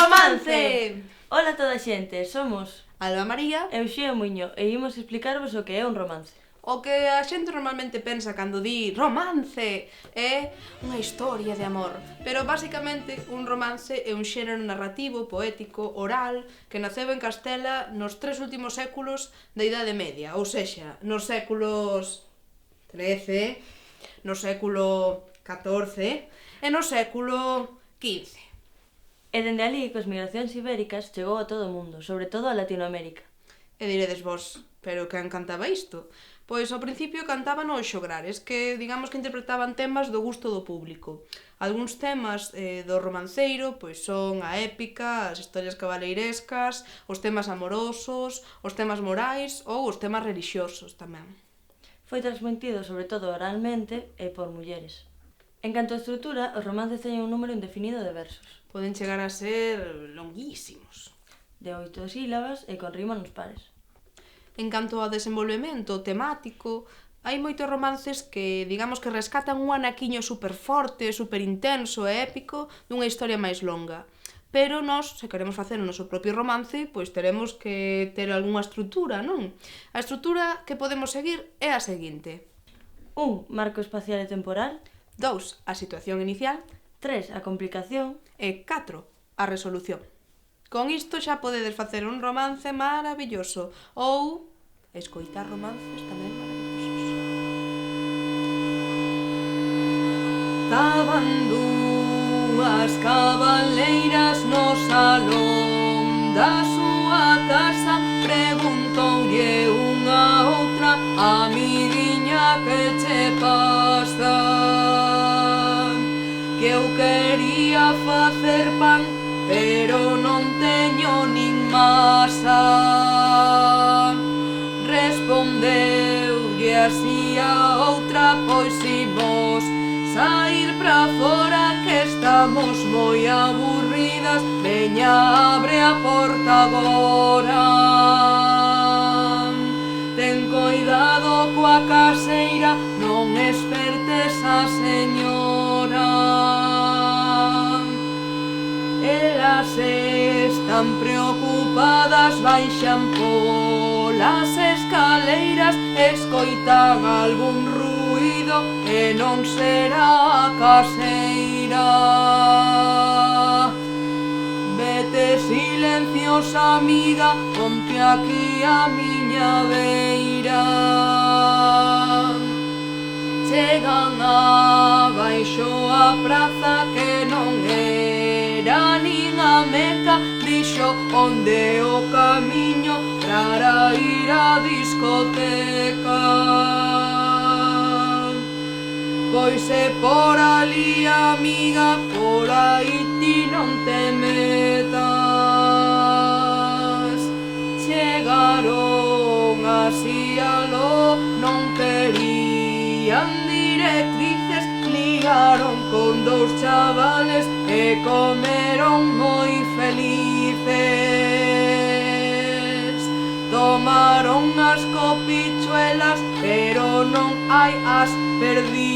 Romance! Ola a toda a xente, somos Alba María. eu Xeo Muño e imos explicarvos o que é un romance. O que a xente normalmente pensa cando di romance é unha historia de amor. Pero basicamente un romance é un xénero narrativo, poético, oral, que naceu en Castela nos 3 últimos séculos da Idade Media. Ou sexa, nos séculos XIII, no século XIV e no século XV. E dende ali, coas migracións ibéricas, chegou a todo o mundo, sobre todo a Latinoamérica. E diredes vos, pero quen cantaba isto? Pois ao principio cantaban os xograres, que digamos que interpretaban temas do gusto do público. Algúns temas do romanceiro pois son a épica, as historias cabaleirescas, os temas amorosos, os temas morais ou os temas relixiosos tamén. Foi transmitido sobre todo oralmente e por mulleres. En canto a estrutura, os romances teñen un número indefinido de versos, Poden chegar a ser longuísimos. de 8 sílabas e con rima nos pares. En canto ao desenvolvemento temático, hai moitos romances que, digamos que rescatan un anaquiño super forte, super intenso e épico dunha historia máis longa. Pero nós, se queremos facer o noso propio romance, pois teremos que ter algunha estrutura, non? A estrutura que podemos seguir é a seguinte. 1. Marco espacial e temporal. 2. A situación inicial. 3. A complicación. E 4. A resolución. Con isto xa podedes facer un romance maravilloso ou escoitar romances tamén maravillosos. Estaban dúas cabaleiras no salón da súa casa. Preguntoulle unha a outra: amiguiña, que che pasa? Que eu quería facer pan, pero non teño nin masa. Respondeulle así a outra: pois imos saír pra fora, que estamos moi aburridas. Veña, abre a porta agora. Ten coidado coa caseira, non espertes a señora. Elas están preocupadas, baixan polas escaleiras, escoitan algún ruído e non será a caseira. Vete silenciosa, amiga, ponte aquí a miña beira. Chegan a baixo a praza, que non era nin a Meca. Dixo: onde o camiño para ir á discoteca? Pois é por ali, amiga, por aí ti non te metas. Chegaron así aló, non querían directrices, ligaron con 2 chavales e comeron moi felices. Tomaron as copichuelas, pero non hai as perdices.